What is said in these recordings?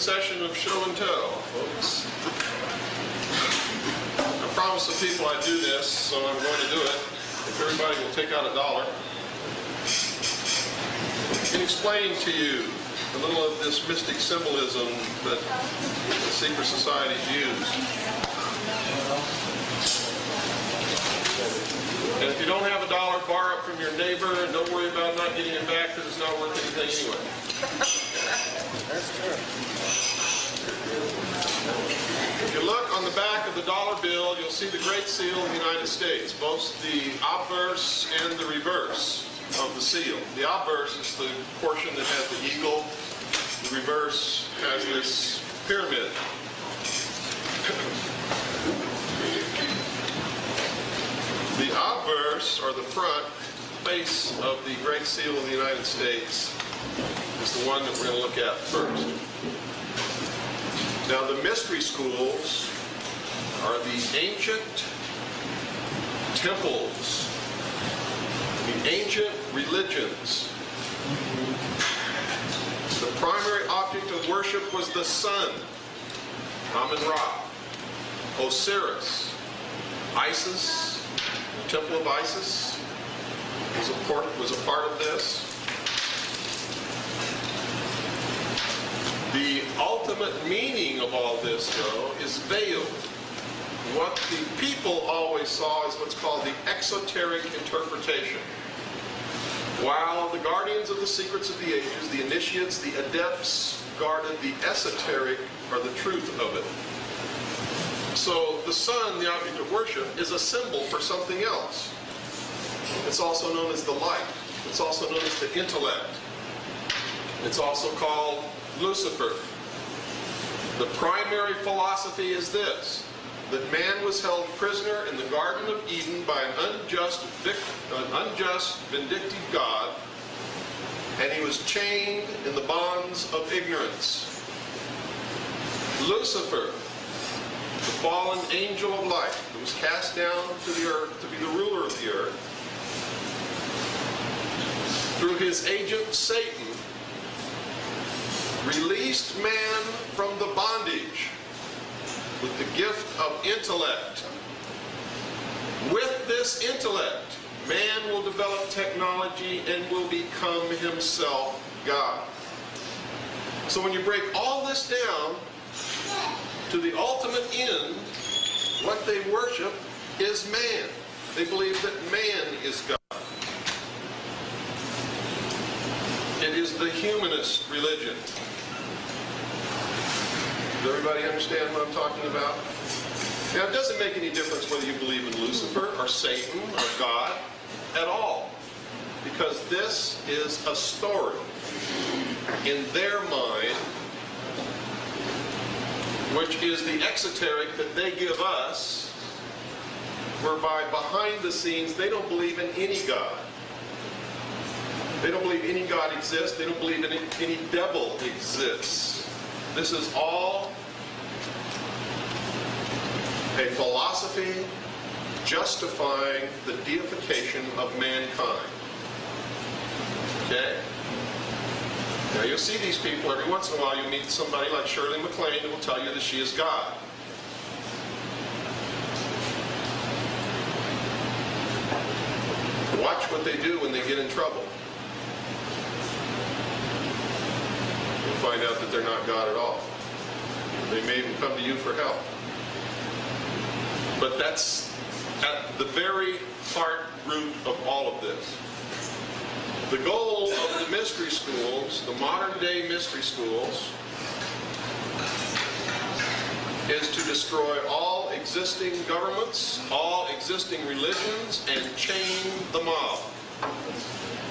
session of show and tell, folks. I promised the people I'd do this, so I'm going to do it. If everybody will take out $1 and explain to you a little of this mystic symbolism that the secret societies use. And if you don't have $1, borrow it from your neighbor, and don't worry about not getting it back because it's not worth anything anyway. That's true. If you look on the back of the dollar bill, you'll see the Great Seal of the United States, both the obverse and the reverse of the seal. The obverse is the portion that has the eagle. The reverse has this pyramid. The obverse, or the front face of the Great Seal of the United States, is the one that we're going to look at first. Now, the mystery schools are the ancient temples, the ancient religions. The primary object of worship was the sun, Amun-Ra, Osiris, Isis, the Temple of Isis was a part of this. The ultimate meaning of all this, though, is veiled. What the people always saw is what's called the exoteric interpretation. While the guardians of the secrets of the ages, the initiates, the adepts, guarded the esoteric, or the truth of it. So the sun, the object of worship, is a symbol for something else. It's also known as the light. It's also known as the intellect. It's also called Lucifer. The primary philosophy is this: that man was held prisoner in the Garden of Eden by an unjust, vindictive God, and he was chained in the bonds of ignorance. Lucifer, the fallen angel of light, that was cast down to the earth to be the ruler of the earth, through his agent Satan, released man from the bondage with the gift of intellect. With this intellect, man will develop technology and will become himself God. So when you break all this down to the ultimate end, what they worship is man. They believe that man is God. It is the humanist religion. Does everybody understand what I'm talking about? Now, it doesn't make any difference whether you believe in Lucifer or Satan or God at all, because this is a story in their mind, which is the exoteric that they give us, whereby behind the scenes they don't believe in any God. They don't believe any God exists. They don't believe any devil exists. This is all a philosophy justifying the deification of mankind. Okay? Now you'll see these people every once in a while. You meet somebody like Shirley MacLaine who will tell you that she is God. Watch what they do when they get in trouble. You'll find out that they're not God at all. They may even come to you for help. But that's at the very heart root of all of this. The goal of the mystery schools, the modern day mystery schools, is to destroy all existing governments, all existing religions, and chain the mob.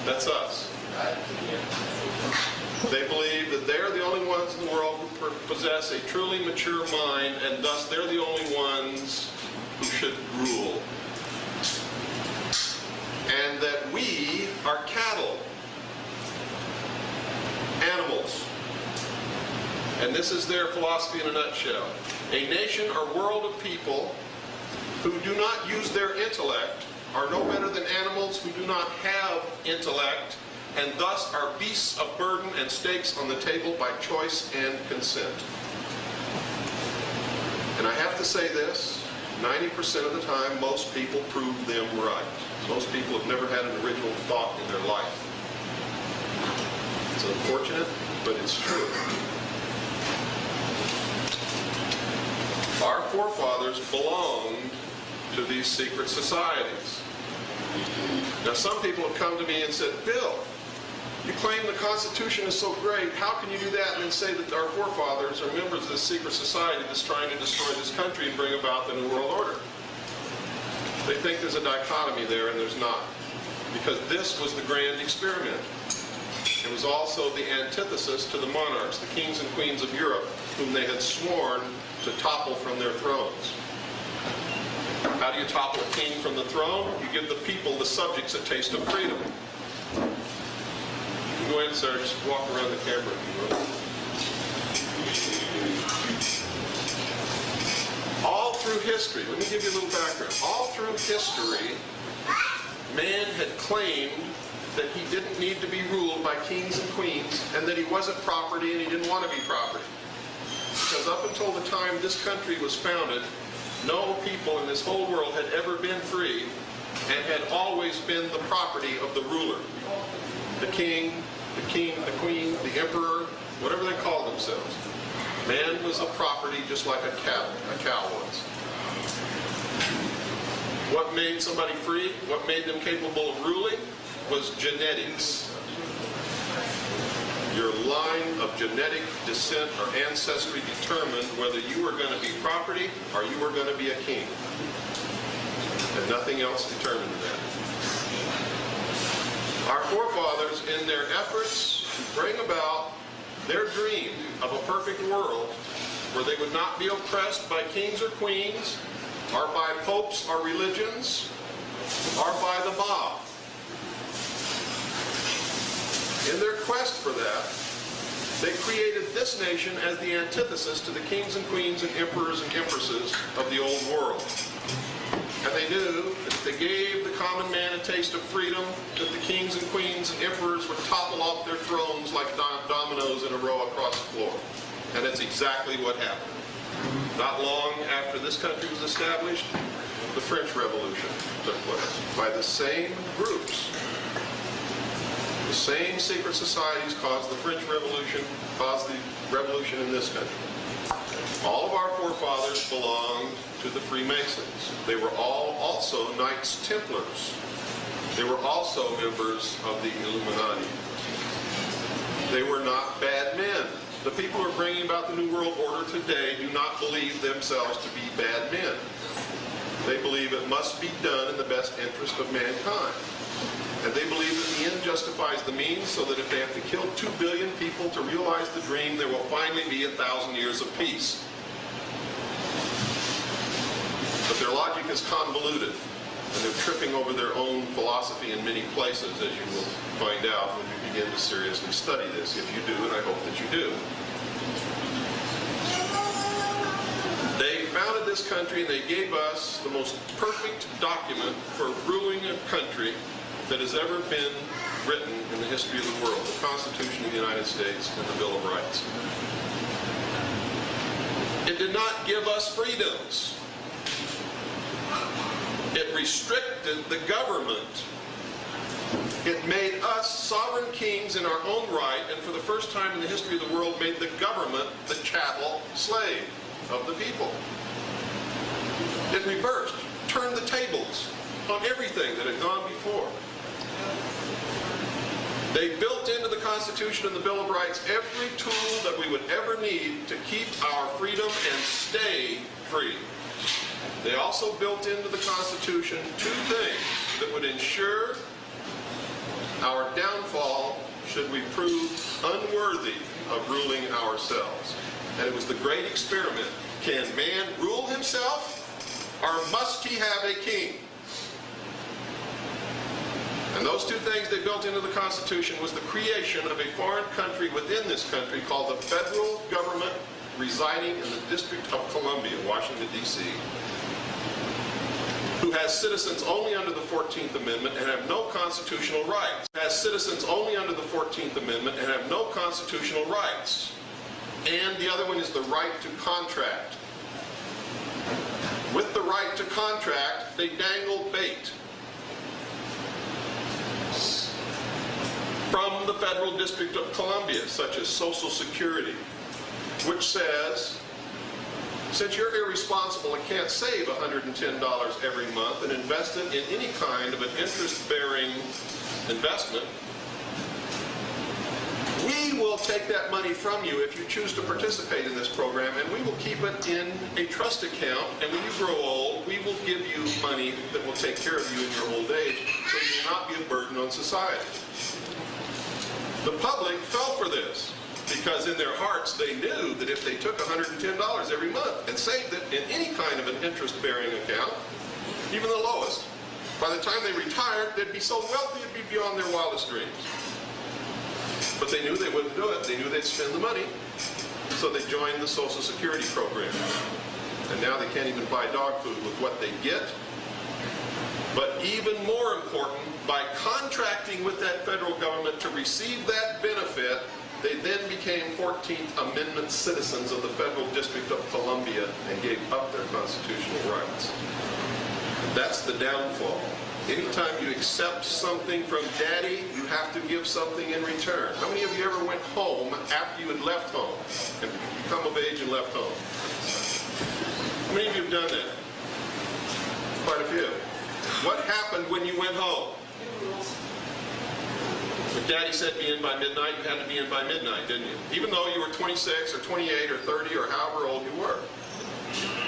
That's us. They believe that they're the only ones in the world who possess a truly mature mind, and thus they're the only ones who should rule. And that we are cattle, animals. And this is their philosophy in a nutshell. A nation or world of people who do not use their intellect are no better than animals who do not have intellect and thus are beasts of burden and stakes on the table by choice and consent. And I have to say this, 90% of the time, most people prove them right. Most people have never had an original thought in their life. It's unfortunate, but it's true. Our forefathers belonged to these secret societies. Now, some people have come to me and said, Bill, you claim the Constitution is so great. How can you do that and then say that our forefathers are members of this secret society that's trying to destroy this country and bring about the New World Order? They think there's a dichotomy there, and there's not. Because this was the grand experiment. It was also the antithesis to the monarchs, the kings and queens of Europe, whom they had sworn to topple from their thrones. How do you topple a king from the throne? You give the people, the subjects, a taste of freedom. Go ahead, sir. Just walk around the camera if you will. All through history, let me give you a little background. All through history, man had claimed that he didn't need to be ruled by kings and queens, and that he wasn't property and he didn't want to be property. Because up until the time this country was founded, no people in this whole world had ever been free and had always been the property of the ruler. The king, the queen, the emperor, whatever they called themselves. Man was a property just like a cow was. What made somebody free, what made them capable of ruling, was genetics. Your line of genetic descent or ancestry determined whether you were going to be property or you were going to be a king. And nothing else determined that. Our forefathers, in their efforts to bring about their dream of a perfect world where they would not be oppressed by kings or queens, or by popes or religions, or by the mob. In their quest for that, they created this nation as the antithesis to the kings and queens and emperors and empresses of the old world. And they knew that if they gave the common man a taste of freedom, that the kings and queens and emperors would topple off their thrones like dominoes in a row across the floor. And that's exactly what happened. Not long after this country was established, the French Revolution took place by the same groups. The same secret societies caused the French Revolution, caused the revolution in this country. All of our forefathers belonged to the Freemasons. They were all also Knights Templars. They were also members of the Illuminati. They were not bad men. The people who are bringing about the New World Order today do not believe themselves to be bad men. They believe it must be done in the best interest of mankind. And they believe that the end justifies the means, so that if they have to kill 2 billion people to realize the dream, there will finally be 1,000 years of peace. But their logic is convoluted, and they're tripping over their own philosophy in many places, as you will find out when you begin to seriously study this. If you do, and I hope that you do. They founded this country, and they gave us the most perfect document for ruling a country that has ever been written in the history of the world, the Constitution of the United States and the Bill of Rights. It did not give us freedoms. It restricted the government. It made us sovereign kings in our own right, and for the first time in the history of the world made the government the chattel slave of the people. It reversed, turned the tables on everything that had gone before. They built into the Constitution and the Bill of Rights every tool that we would ever need to keep our freedom and stay free. They also built into the Constitution 2 things that would ensure our downfall should we prove unworthy of ruling ourselves. And it was the great experiment. Can man rule himself, or must he have a king? And those 2 things they built into the Constitution was the creation of a foreign country within this country called the federal government, residing in the District of Columbia, Washington, D.C., who has citizens only under the 14th Amendment and have no constitutional rights. Has citizens only under the 14th Amendment and have no constitutional rights. And the other one is the right to contract. With the right to contract, they dangle bait from the Federal District of Columbia, such as Social Security, which says, since you're irresponsible and can't save $110 every month and invest it in any kind of an interest-bearing investment, we will take that money from you if you choose to participate in this program, and we will keep it in a trust account, and when you grow old, we will give you money that will take care of you in your old age, so you will not be a burden on society. The public fell for this, because in their hearts they knew that if they took $110 every month and saved it in any kind of an interest-bearing account, even the lowest, by the time they retired, they'd be so wealthy it'd be beyond their wildest dreams. But they knew they wouldn't do it. They knew they'd spend the money, so they joined the Social Security program. And now they can't even buy dog food with what they get. But even more important, by contracting with that federal government to receive that benefit, they then became 14th Amendment citizens of the Federal District of Columbia and gave up their constitutional rights. That's the downfall. Anytime you accept something from Daddy, you have to give something in return. How many of you ever went home after you had left home and come of age and left home? How many of you have done that? Quite a few. What happened when you went home? If Daddy said be in by midnight, you had to be in by midnight, didn't you? Even though you were 26 or 28 or 30 or however old you were.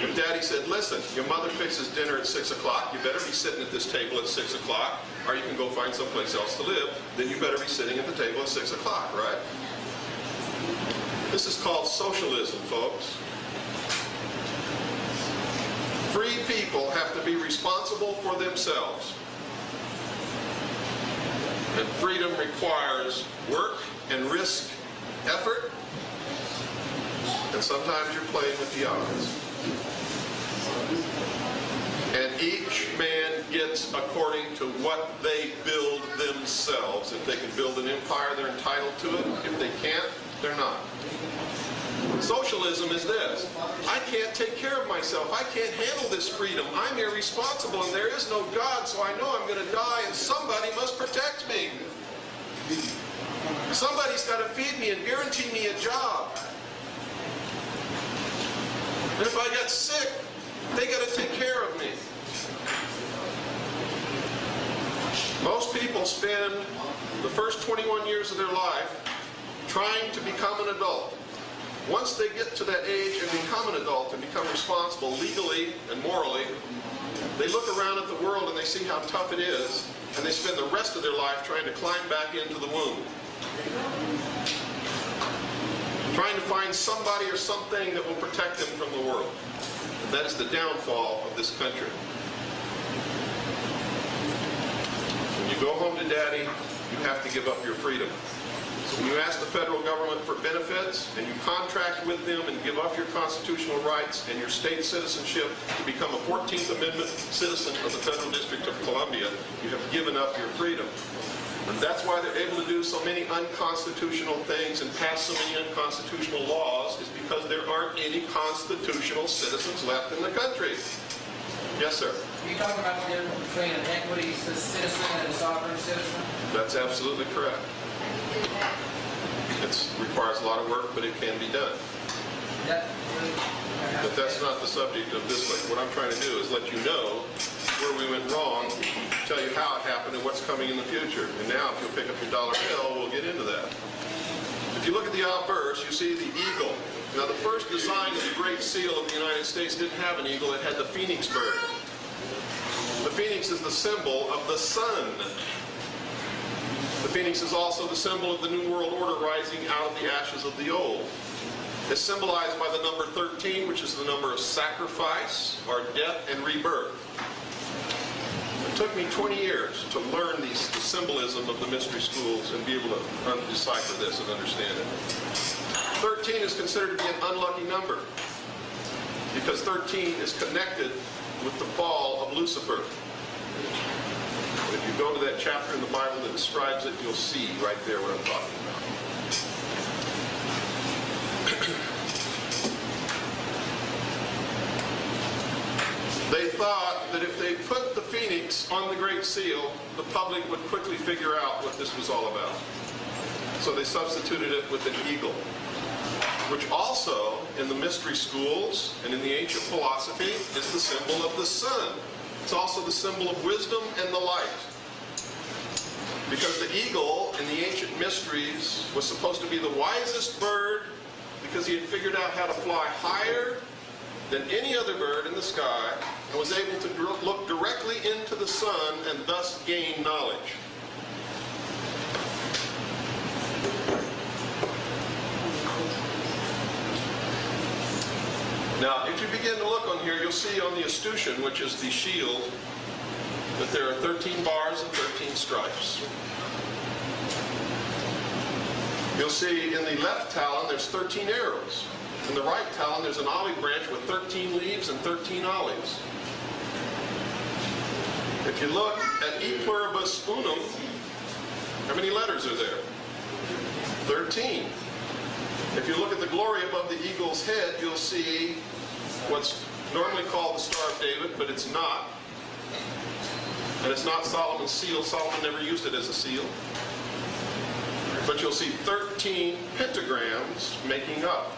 If Daddy said, listen, your mother fixes dinner at 6 o'clock, you better be sitting at this table at 6 o'clock, or you can go find someplace else to live, then you better be sitting at the table at 6 o'clock, right? This is called socialism, folks. Free people have to be responsible for themselves. And freedom requires work and risk, effort, and sometimes you're playing with the odds. And each man gets according to what they build themselves. If they can build an empire, they're entitled to it. If they can't, they're not. Socialism is this: I can't take care of myself. I can't handle this freedom. I'm irresponsible and there is no God, so I know I'm going to die and somebody must protect me. Somebody's got to feed me and guarantee me a job. And if I get sick, they got to take care of me. Most people spend the first 21 years of their life trying to become an adult. Once they get to that age and become an adult and become responsible legally and morally, they look around at the world and they see how tough it is, and they spend the rest of their life trying to climb back into the womb. Trying to find somebody or something that will protect them from the world. And that is the downfall of this country. When you go home to Daddy, you have to give up your freedom. So when you ask the federal government for benefits and you contract with them and give up your constitutional rights and your state citizenship to become a 14th Amendment citizen of the Federal District of Columbia, you have given up your freedom. And that's why they're able to do so many unconstitutional things and pass so many unconstitutional laws, is because there aren't any constitutional citizens left in the country. Yes, sir? Are you talking about the difference between an equity citizen and a sovereign citizen? That's absolutely correct. It requires a lot of work, but it can be done. But that's not the subject of this book. What I'm trying to do is let you know where we went wrong, tell you how it happened and what's coming in the future. And now if you'll pick up your dollar bill, we'll get into that. If you look at the obverse, you see the eagle. Now the first design of the Great Seal of the United States didn't have an eagle, it had the phoenix bird. The phoenix is the symbol of the sun. The phoenix is also the symbol of the New World Order rising out of the ashes of the old. It's symbolized by the number 13, which is the number of sacrifice, or death, and rebirth. It took me 20 years to learn the symbolism of the mystery schools and be able to decipher this and understand it. 13 is considered to be an unlucky number because 13 is connected with the fall of Lucifer. If you go to that chapter in the Bible that describes it, you'll see right there what I'm talking about. They thought that if they put the phoenix on the Great Seal, the public would quickly figure out what this was all about. So they substituted it with an eagle, which also, in the mystery schools and in the ancient philosophy, is the symbol of the sun. It's also the symbol of wisdom and the light. Because the eagle in the ancient mysteries was supposed to be the wisest bird because he had figured out how to fly higher than any other bird in the sky and was able to look directly into the sun and thus gain knowledge. Now, if you begin to look on here, you'll see on the escutcheon, which is the shield, that there are 13 bars and 13 stripes. You'll see in the left talon there's 13 arrows. In the right talon there's an olive branch with 13 leaves and 13 olives. If you look at E pluribus unum, how many letters are there? 13. If you look at the glory above the eagle's head, you'll see what's normally called the Star of David, but it's not. And it's not Solomon's seal. Solomon never used it as a seal. But you'll see 13 pentagrams making up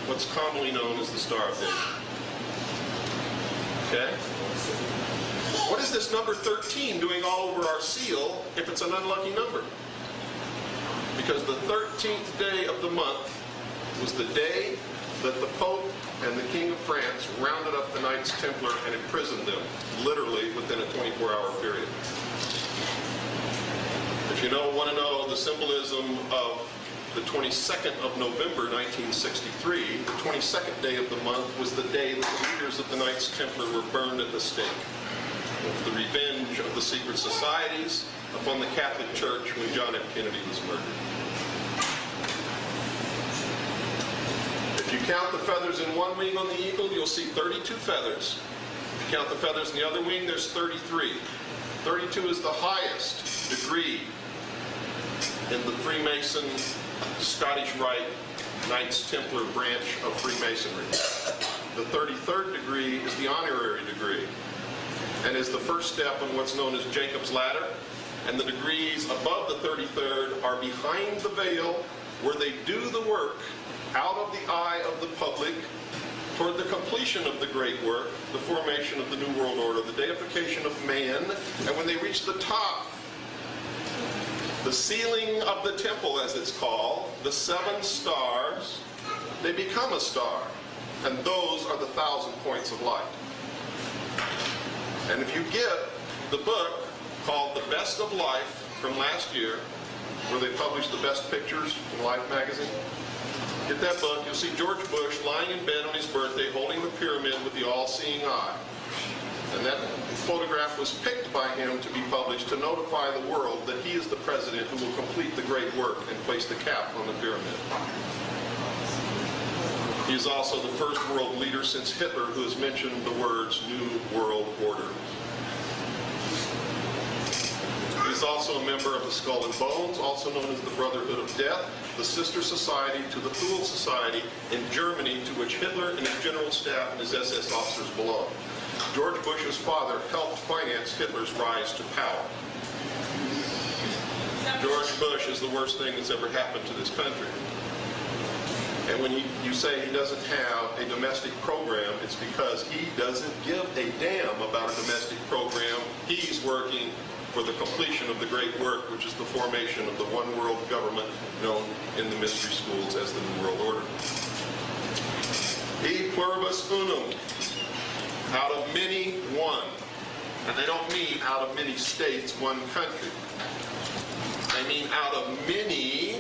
what's commonly known as the Star of David. Okay? What is this number 13 doing all over our seal if it's an unlucky number? Because the 13th day of the month was the day that the Pope and the King of France rounded up the Knights Templar and imprisoned them, literally within a 24-hour period. If you want to know the symbolism of the 22nd of November 1963, the 22nd day of the month was the day that the leaders of the Knights Templar were burned at the stake. It was the revenge of the secret societies upon the Catholic Church when John F. Kennedy was murdered. If you count the feathers in one wing on the eagle, you'll see 32 feathers. If you count the feathers in the other wing, there's 33. 32 is the highest degree in the Freemason, Scottish Rite, Knights Templar branch of Freemasonry. The 33rd degree is the honorary degree and is the first step on what's known as Jacob's Ladder. And the degrees above the 33rd are behind the veil, where they do the work out of the eye of the public toward the completion of the great work, the formation of the New World Order, the deification of man. And when they reach the top, the ceiling of the temple, as it's called, the 7 stars, they become a star. And those are the 1,000 points of light. And if you get the book called The Best of Life from last year, where they published the best pictures in Life magazine, get that book, you'll see George Bush lying in bed on his birthday holding the pyramid with the all-seeing eye. And that photograph was picked by him to be published to notify the world that he is the president who will complete the great work and place the cap on the pyramid. He is also the first world leader since Hitler who has mentioned the words New World Order. He's also a member of the Skull and Bones, also known as the Brotherhood of Death, the sister society to the Thule Society in Germany, to which Hitler and his general staff and his SS officers belong. George Bush's father helped finance Hitler's rise to power. George Bush is the worst thing that's ever happened to this country. And when you say he doesn't have a domestic program, it's because he doesn't give a damn about a domestic program. He's working for the completion of the great work, which is the formation of the one world government known in the mystery schools as the New World Order. E pluribus unum, out of many, one. And they don't mean out of many states, one country. They mean out of many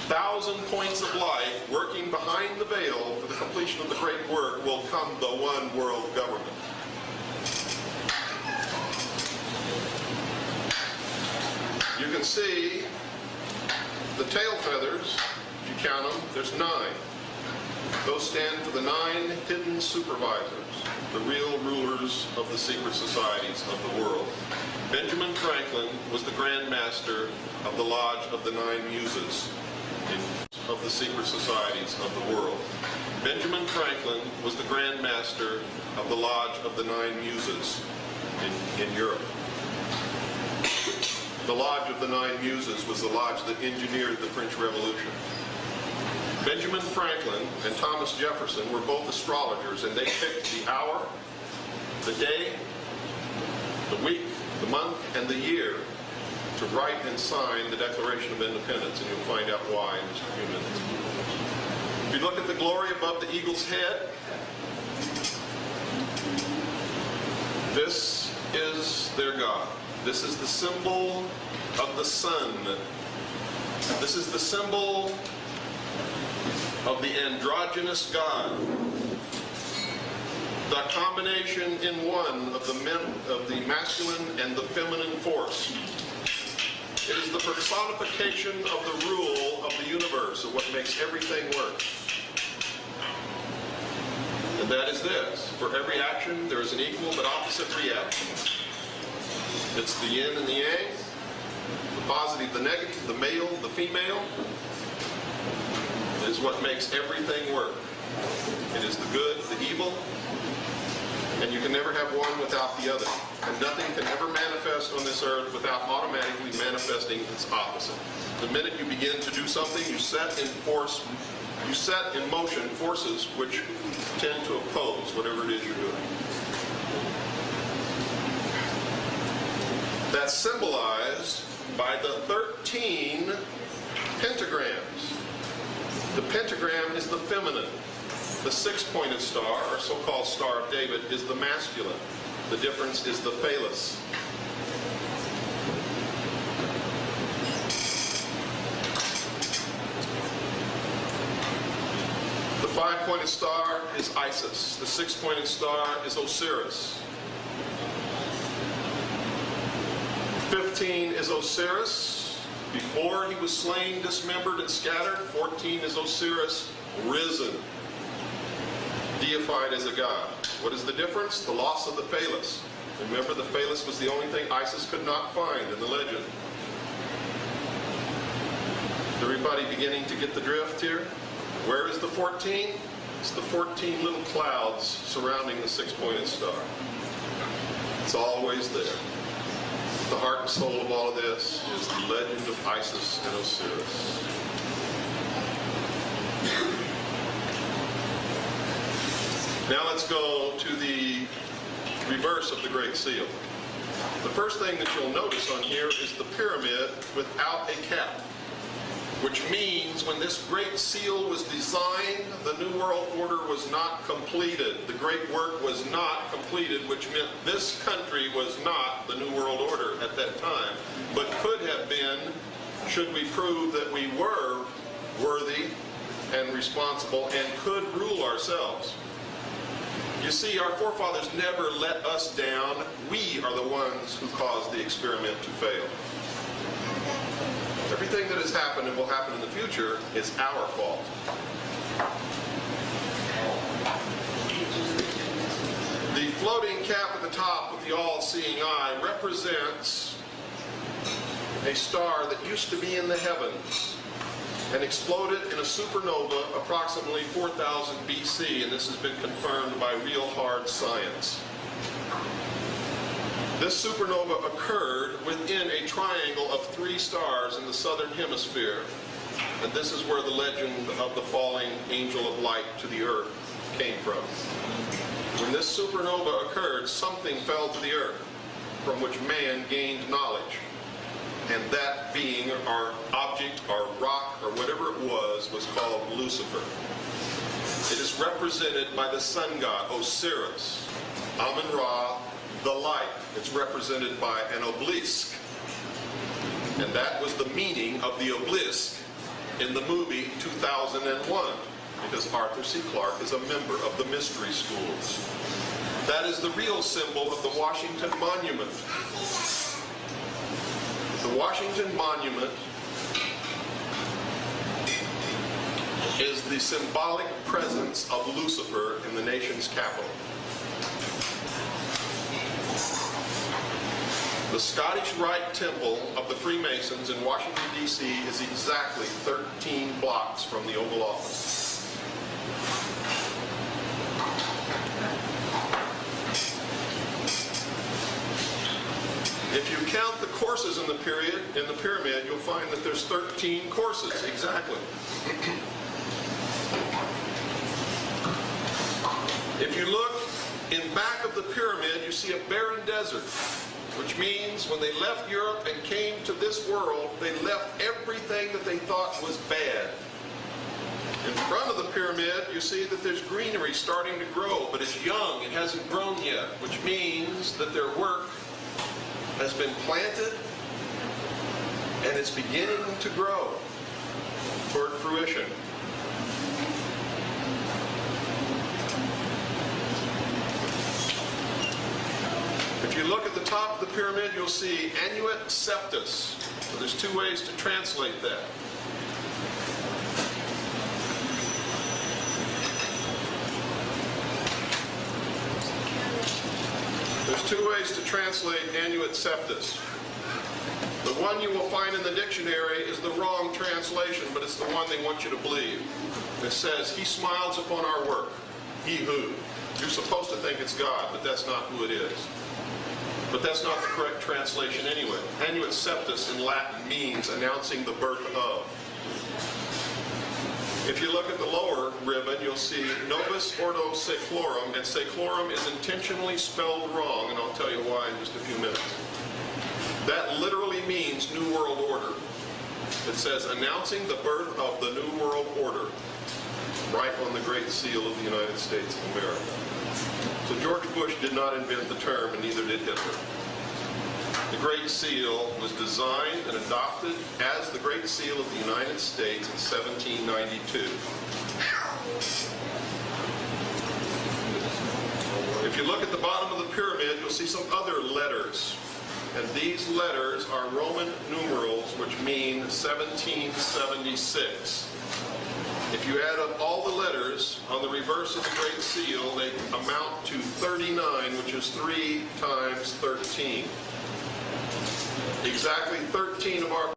1,000 points of light working behind the veil for the completion of the great work will come the one world government. You can see the tail feathers, if you count them, there's 9. Those stand for the 9 hidden supervisors. the real rulers of the secret societies of the world. Benjamin Franklin was the Grand Master of the Lodge of the Nine Muses of the secret societies of the world. Benjamin Franklin was the Grand Master of the Lodge of the Nine Muses in Europe. The Lodge of the Nine Muses was the lodge that engineered the French Revolution. Benjamin Franklin and Thomas Jefferson were both astrologers, and they picked the hour, the day, the week, the month, and the year to write and sign the Declaration of Independence, and you'll find out why in just a few minutes. If you look at the glory above the eagle's head, this is their God. This is the symbol of the sun. This is the symbol of the androgynous God. The combination in one of the masculine and the feminine force. It is the personification of the rule of the universe, of what makes everything work. And that is this: for every action there is an equal but opposite reaction. It's the yin and the yang, the positive, the negative, the male, the female, is what makes everything work. It is the good, the evil, and you can never have one without the other. And nothing can ever manifest on this earth without automatically manifesting its opposite. The minute you begin to do something, you set in motion forces which tend to oppose whatever it is you're doing. That's symbolized by the 13 pentagrams. The pentagram is the feminine. The six-pointed star, or so-called Star of David, is the masculine. The difference is the phallus. The five-pointed star is Isis. The six-pointed star is Osiris. 15 is Osiris before he was slain, dismembered, and scattered. 14 is Osiris risen, deified as a god. What is the difference? The loss of the phallus. Remember, the phallus was the only thing Isis could not find in the legend. Everybody beginning to get the drift here? Where is the 14? It's the 14 little clouds surrounding the six-pointed star. It's always there. The heart and soul of all of this is the legend of Isis and Osiris. Now let's go to the reverse of the Great Seal. The first thing that you'll notice on here is the pyramid without a cap, which means when this Great Seal was designed, the New World Order was not completed. The great work was not completed, which meant this country was not the New World Order at that time, but could have been, should we prove that we were worthy and responsible and could rule ourselves. You see, our forefathers never let us down. We are the ones who caused the experiment to fail. Everything that has happened and will happen in the future is our fault. The floating cap at the top of the all-seeing eye represents a star that used to be in the heavens and exploded in a supernova approximately 4000 BC, and this has been confirmed by real hard science. This supernova occurred within a triangle of 3 stars in the southern hemisphere, and this is where the legend of the falling angel of light to the earth came from. When this supernova occurred, something fell to the earth from which man gained knowledge, and that being, our object, our rock, or whatever it was called Lucifer. It is represented by the sun god Osiris, Amun-Ra, the light. It's represented by an obelisk. And that was the meaning of the obelisk in the movie 2001, because Arthur C. Clarke is a member of the mystery schools. That is the real symbol of the Washington Monument. The Washington Monument is the symbolic presence of Lucifer in the nation's capital. The Scottish Rite Temple of the Freemasons in Washington, D.C. is exactly 13 blocks from the Oval Office. If you count the courses in the pyramid, you'll find that there's 13 courses, exactly. If you look in back of the pyramid, you see a barren desert, which means when they left Europe and came to this world, they left everything that they thought was bad. In front of the pyramid, you see that there's greenery starting to grow, but it's young, it hasn't grown yet, which means that their work has been planted and it's beginning to grow toward fruition. If you look at the top of the pyramid, you'll see Annuit Septus. So there's two ways to translate that. There's two ways to translate Annuit Septus. The one you will find in the dictionary is the wrong translation, but it's the one they want you to believe. It says, "He smiles upon our work, he who." You're supposed to think it's God, but that's not who it is. But that's not the correct translation anyway. Annuit Septus in Latin means announcing the birth of. If you look at the lower ribbon, you'll see Novus Ordo Seclorum, and Seclorum is intentionally spelled wrong, and I'll tell you why in just a few minutes. That literally means New World Order. It says announcing the birth of the New World Order, right on the Great Seal of the United States of America. So George Bush did not invent the term, and neither did Hitler. The Great Seal was designed and adopted as the Great Seal of the United States in 1792. If you look at the bottom of the pyramid, you'll see some other letters. And these letters are Roman numerals, which mean 1776. If you add up all the letters on the reverse of the Great Seal, they amount to 39, which is 3 times 13. Exactly 13 of our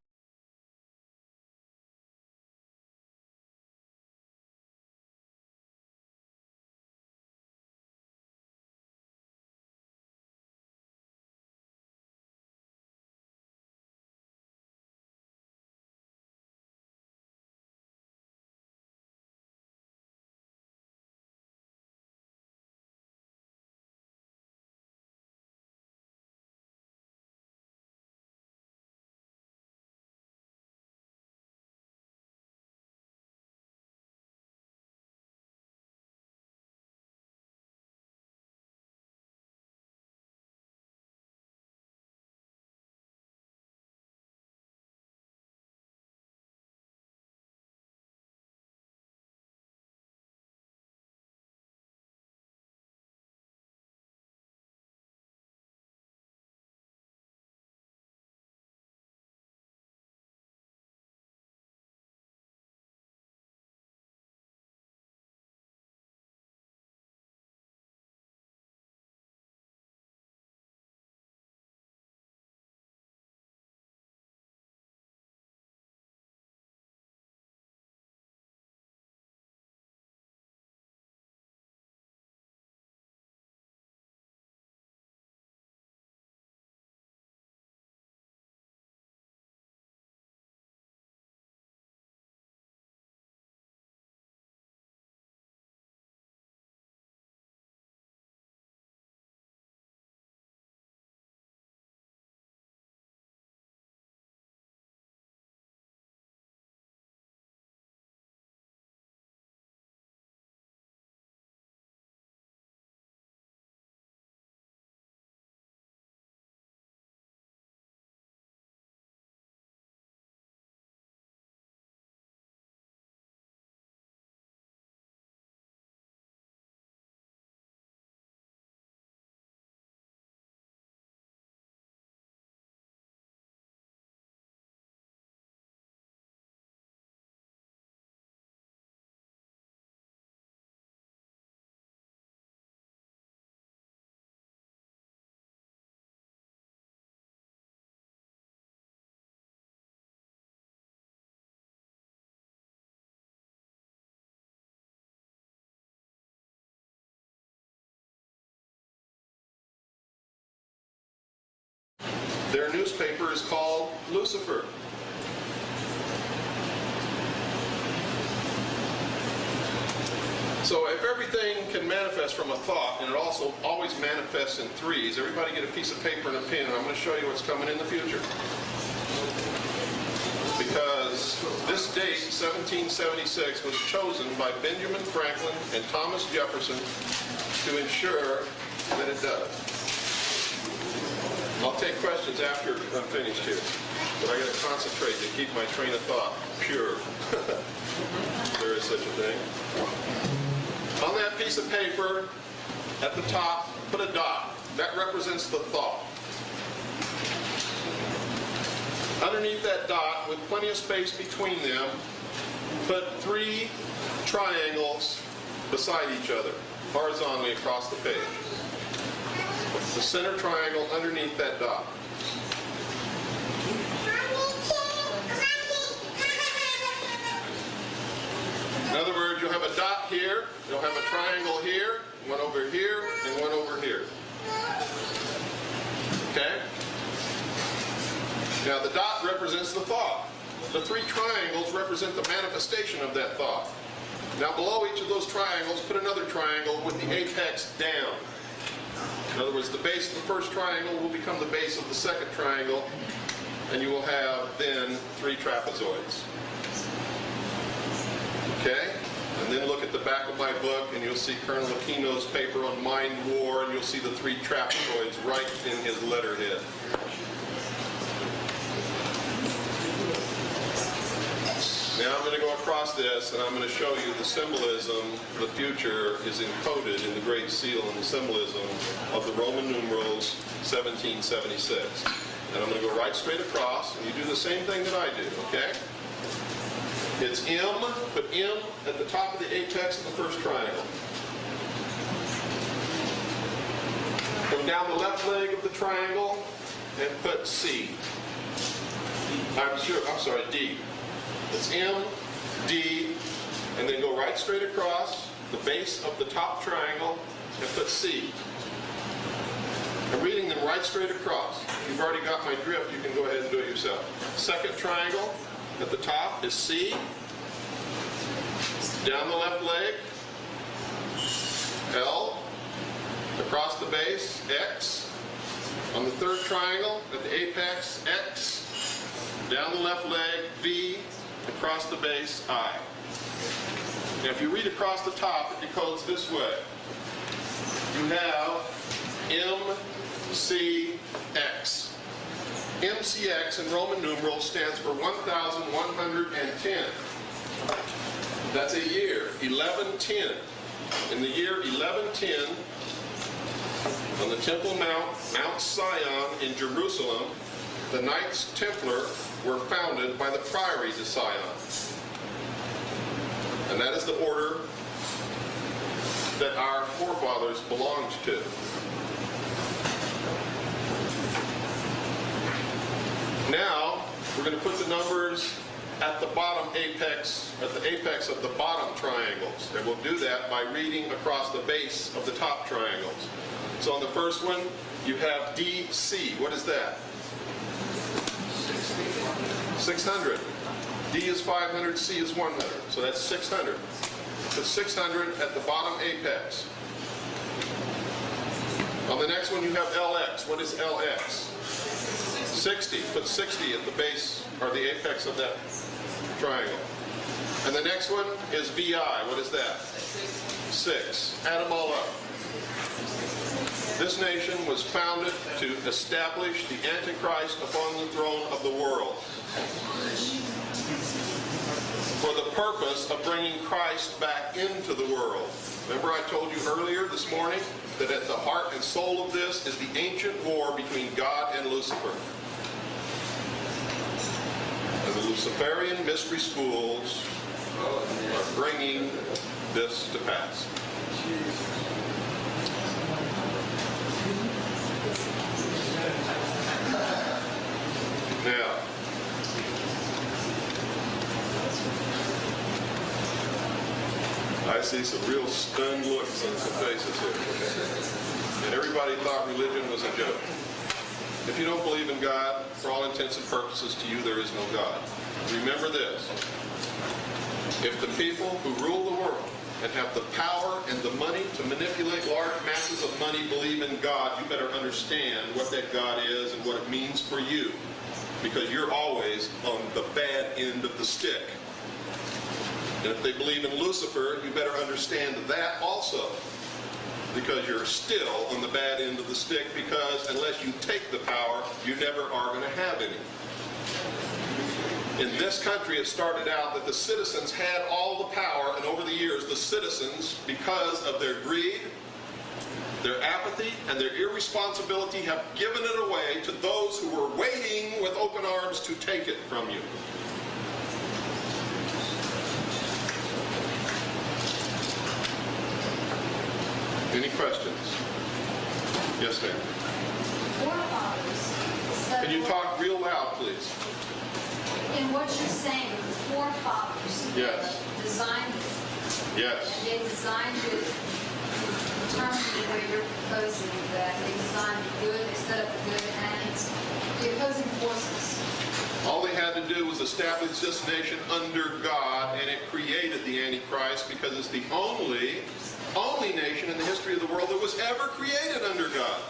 Their newspaper is called Lucifer. So if everything can manifest from a thought, and it also always manifests in threes, everybody get a piece of paper and a pen, and I'm going to show you what's coming in the future. Because this date, 1776, was chosen by Benjamin Franklin and Thomas Jefferson to ensure that it does. I'll take questions after I'm finished here, but I got to concentrate to keep my train of thought pure. There is such a thing. On that piece of paper, at the top, put a dot. That represents the thought. Underneath that dot, with plenty of space between them, put 3 triangles beside each other, horizontally across the page. The center triangle underneath that dot. In other words, you'll have a dot here, you'll have a triangle here, one over here, and one over here. Okay? Now the dot represents the thought. The 3 triangles represent the manifestation of that thought. Now below each of those triangles, put another triangle with the apex down. In other words, the base of the first triangle will become the base of the second triangle, and you will have then 3 trapezoids. Okay? And then look at the back of my book, and you'll see Colonel Aquino's paper on mind war, and you'll see the 3 trapezoids right in his letterhead. Now I'm going to go across this, and I'm going to show you the symbolism for the future is encoded in the Great Seal and the symbolism of the Roman numerals 1776. And I'm going to go right straight across, and you do the same thing that I do, okay? It's M, put M at the top of the apex of the first triangle. Come down the left leg of the triangle and put C. I'm sorry, D. It's M, D, and then go right straight across the base of the top triangle and put C. I'm reading them right straight across. If you've already got my drift, you can go ahead and do it yourself. Second triangle at the top is C. Down the left leg, L. Across the base, X. On the third triangle at the apex, X. Down the left leg, V. Across the base, I. Now if you read across the top, it decodes this way. You have MCX. MCX in Roman numerals stands for 1110. That's a year, 1110. In the year 1110, on the Temple Mount, Mount Sion in Jerusalem, the Knights Templar were founded by the Priory de Sion. And that is the order that our forefathers belonged to. Now, we're going to put the numbers at the bottom apex, at the apex of the bottom triangles. And we'll do that by reading across the base of the top triangles. So on the first one, you have DC. What is that? 600. D is 500, C is 100. So that's 600. Put 600 at the bottom apex. On the next one you have LX. What is LX? 60. Put 60 at the base, or the apex of that triangle. And the next one is VI. What is that? 6. Add them all up. This nation was founded to establish the Antichrist upon the throne of the world for the purpose of bringing Christ back into the world. Remember I told you earlier this morning that at the heart and soul of this is the ancient war between God and Lucifer. And the Luciferian mystery schools are bringing this to pass. Now, I see some real stunned looks on some faces here. And everybody thought religion was a joke. If you don't believe in God, for all intents and purposes, to you there is no God. Remember this. If the people who rule the world and have the power and the money to manipulate large masses of money believe in God, you better understand what that God is and what it means for you. Because you're always on the bad end of the stick. And if they believe in Lucifer, you better understand that also. Because you're still on the bad end of the stick, because unless you take the power, you never are going to have any. In this country, it started out that the citizens had all the power, and over the years, the citizens, because of their greed, their apathy, and their irresponsibility, have given it away to those who were waiting with open arms to take it from you. Any questions? Yes, ma'am. Can you talk real loud, please? In what you're saying, the forefathers designed it. Yes. And they designed it in terms of the way you're proposing that. They designed it good, they set up the good, and the opposing forces. All they had to do was establish this nation under God, and it created the Antichrist, because it's the only nation in the history of the world that was ever created under God.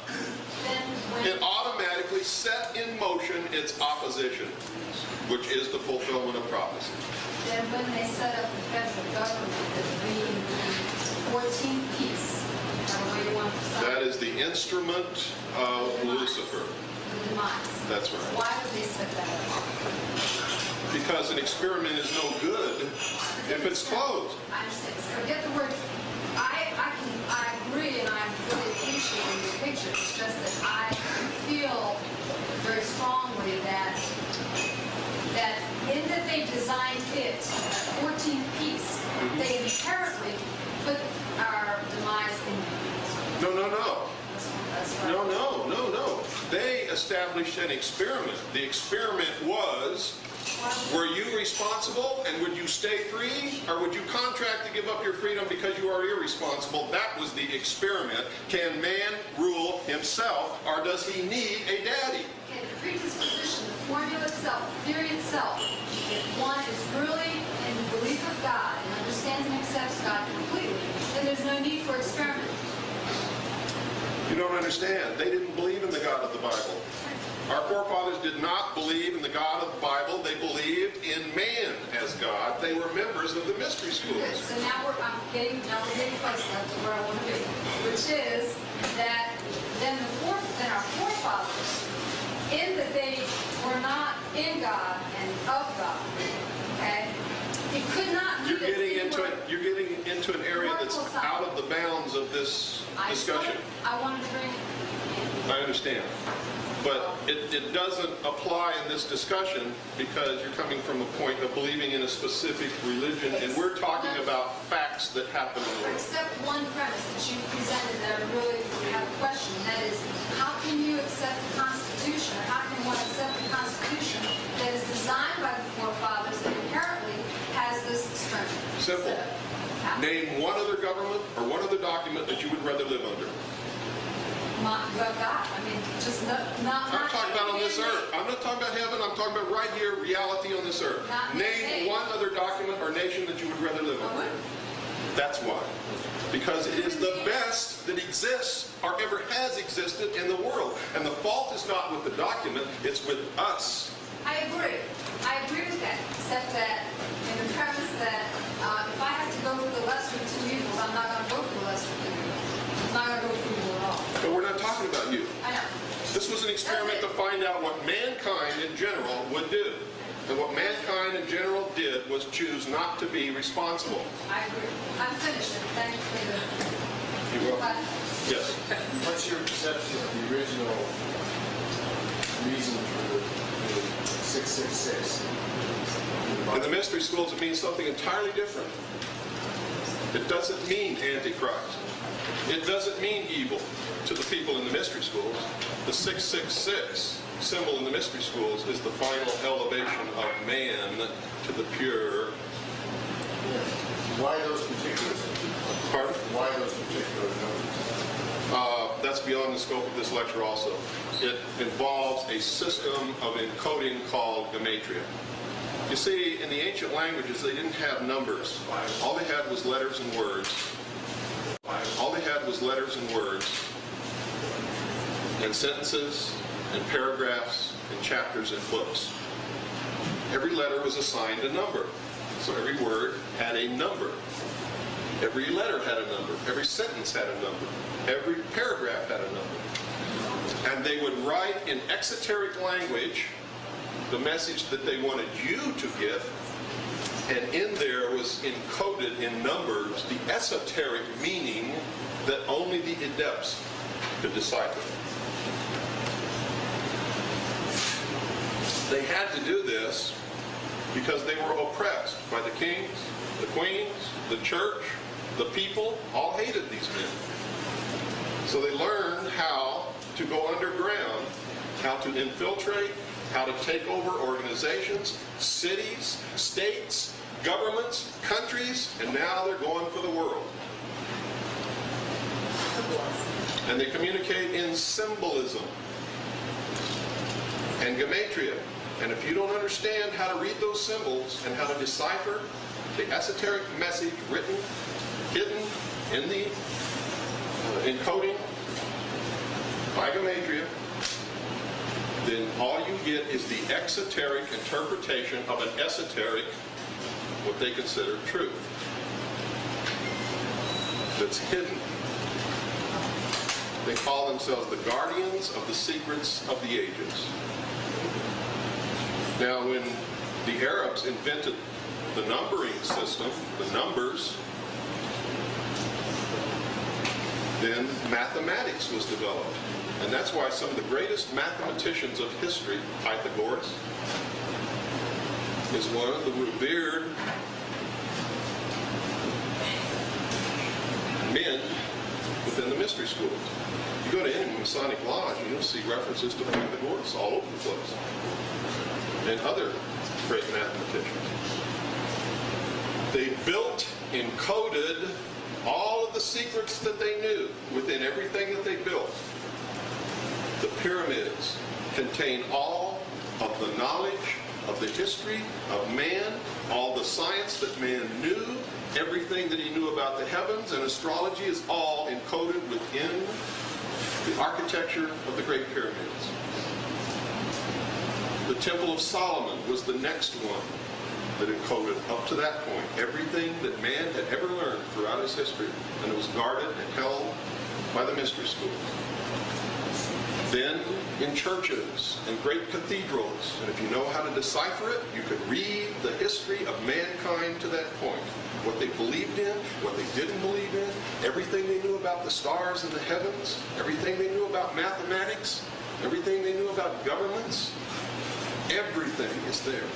It automatically set in motion its opposition, which is the fulfillment of prophecy. Then when they set up the federal government as being the 14th piece, that is the instrument of Lucifer. The demise. That's right. Why would they set that up? Because an experiment is no good if it's closed. I understand. Forget the word. I agree, and I really appreciate your picture. It's just that I feel very strongly that in that they designed it, 14th piece, they inherently put our demise in. No. That's right. No. They established an experiment. The experiment was, were you responsible and would you stay free, or would you contract to give up your freedom because you are irresponsible? That was the experiment. Can man rule himself, or does he need a daddy? Okay, the predisposition, the formula itself, the theory itself, if one is really in the belief of God and understands and accepts God completely, then there's no need for experiment. You don't understand. They didn't believe in the God of the Bible. Our forefathers did not believe in the God of the Bible. They believed in man as God. They were members of the mystery schools. Good. So now we're getting close enough to where I want to be, which is that then our forefathers, in that they were not in God and of God, okay? It could not be. You're getting into an area that's out of the bounds of this discussion. I wanted to bring it in. I understand. But it doesn't apply in this discussion because you're coming from a point of believing in a specific religion, and we're talking about facts that happen in the world. Except one premise that you presented that I really have a question, and that is, how can you accept the Constitution, or how can one accept the Constitution that is designed by the forefathers and inherently has this experiment? Simple. Name one other government or one other document that you would rather live under. God, I mean, just not I'm talking about on this earth. I'm not talking about heaven. I'm talking about right here, reality on this earth. Name one other document or nation that you would rather live under. That's why. Because it is the best that exists or ever has existed in the world. And the fault is not with the document, it's with us. I agree. I agree with that, except that in the premise that if I have to go for the lesser of two evils, I'm not going to go for the lesser of two evils. I'm not going to go for evil at all. But we're not talking about you. I know. This was an experiment to find out what mankind in general would do. And what mankind in general did was choose not to be responsible. I agree. I'm finished. Thank you for the... You will? Yes. What's your perception of the original reason for the 666? In the mystery schools, it means something entirely different. It doesn't mean Antichrist. It doesn't mean evil to the people in the mystery schools. The 666 symbol in the mystery schools is the final elevation of man to the pure. Why those particular? Pardon? Why those particular numbers? that's beyond the scope of this lecture also. It involves a system of encoding called gematria. You see, in the ancient languages, they didn't have numbers. All they had was letters and words. All they had was letters and words, and sentences, and paragraphs, and chapters, and books. Every letter was assigned a number. So every word had a number. Every letter had a number. Every sentence had a number. Every paragraph had a number. And they would write in exoteric language the message that they wanted you to get, and in there was encoded in numbers the esoteric meaning that only the adepts could decipher. They had to do this because they were oppressed by the kings, the queens, the church, the people. All hated these men. So they learned how to go underground, how to infiltrate, how to take over organizations, cities, states, governments, countries, and now they're going for the world. And they communicate in symbolism and gematria. And if you don't understand how to read those symbols and how to decipher the esoteric message written, hidden in the encoding by gematria, then all you get is the exoteric interpretation of an esoteric, what they consider truth, that's hidden. They call themselves the guardians of the secrets of the ages. Now, when the Arabs invented the numbering system, the numbers, then mathematics was developed. And that's why some of the greatest mathematicians of history, Pythagoras, is one of the revered men within the mystery schools. You go to any Masonic lodge and you'll see references to Pythagoras all over the place, and other great mathematicians. They built, encoded all of the secrets that they knew within everything that they built. The pyramids contain all of the knowledge of the history of man, all the science that man knew, everything that he knew about the heavens, and astrology is all encoded within the architecture of the Great Pyramids. The Temple of Solomon was the next one that encoded up to that point everything that man had ever learned throughout his history, and it was guarded and held by the mystery school. Then in churches and great cathedrals, and if you know how to decipher it, you could read the history of mankind to that point. What they believed in, what they didn't believe in, everything they knew about the stars and the heavens, everything they knew about mathematics, everything they knew about governments, everything is there.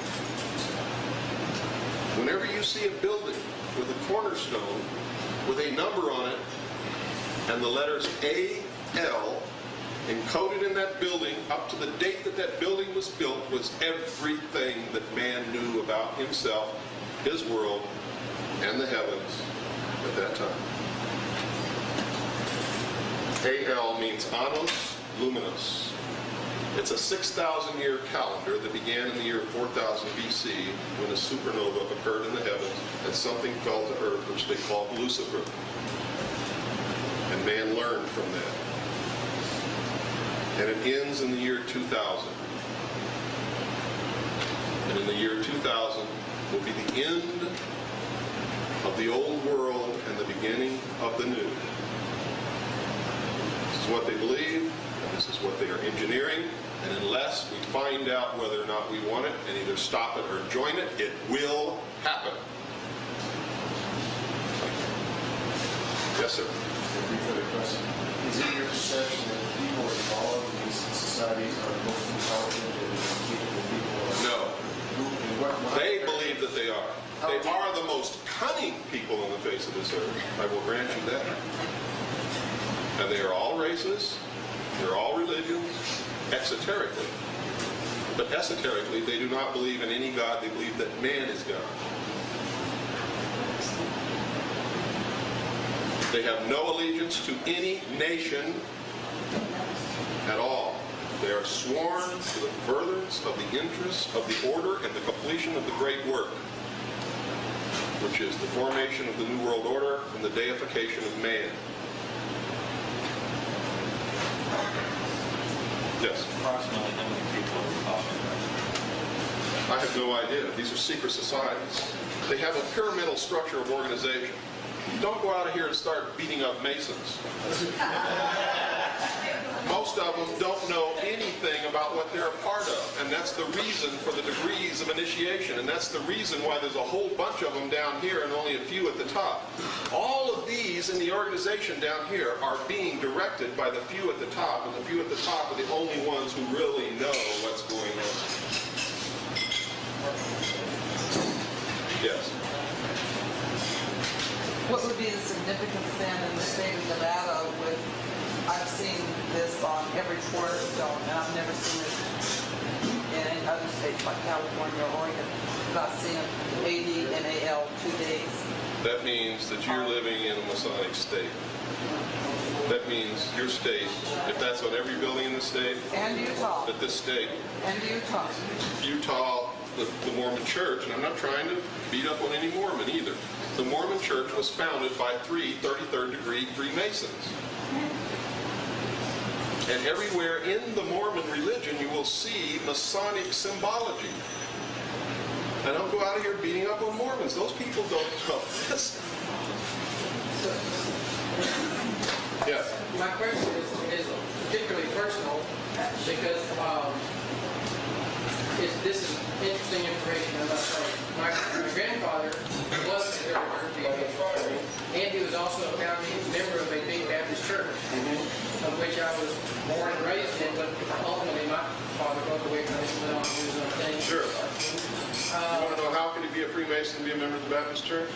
Whenever you see a building with a cornerstone with a number on it and the letters A-L encoded in that building up to the date that that building was built was everything that man knew about himself, his world, and the heavens at that time. A-L means Annos Luminous. It's a 6,000-year calendar that began in the year 4000 BC when a supernova occurred in the heavens and something fell to earth which they called Lucifer. And man learned from that. And it ends in the year 2000. And in the year 2000 will be the end of the old world and the beginning of the new. This is what they believe, and this is what they are engineering. And unless we find out whether or not we want it and either stop it or join it, it will happen. Yes, sir. Is it your perception that the people involved in these societies are the most intelligent and capable people? No. They believe that they are. They are the most cunning people on the face of this earth. I will grant you that. And they are all races. They're all religions, exoterically. But esoterically, they do not believe in any God. They believe that man is God. They have no allegiance to any nation at all. They are sworn to the furtherance of the interests of the order and the completion of the great work, which is the formation of the New World Order and the deification of man. Yes? Approximately how many people are we talking about? I have no idea. These are secret societies. They have a pyramidal structure of organization. Don't go out of here and start beating up Masons. Most of them don't know anything about what they're a part of, and that's the reason for the degrees of initiation, and that's the reason why there's a whole bunch of them down here and only a few at the top. All of these in the organization down here are being directed by the few at the top, and the few at the top are the only ones who really know what's going on. Yes? What would be the significance then in the state of Nevada with, I've seen this on every cornerstone, and I've never seen it in any other states like California or Oregon, but I've seen AD and AL 2 days. That means that you're living in a Masonic state. That means your state, if that's on every building in the state, And Utah. that this state, And Utah. Utah, the Mormon Church, and I'm not trying to beat up on any Mormon either. The Mormon Church was founded by 3 33rd degree Freemasons. And everywhere in the Mormon religion you will see Masonic symbology. And don't go out of here beating up on Mormons. Those people don't know this. Yes. My question is particularly personal because this is interesting information, I must say. My grandfather was a Freemason, and he was also a founding member of a big Baptist church, of which I was born and raised in, but ultimately my father broke away from this and went on to do his own thing. Sure. You want to know how could he be a Freemason and be a member of the Baptist church?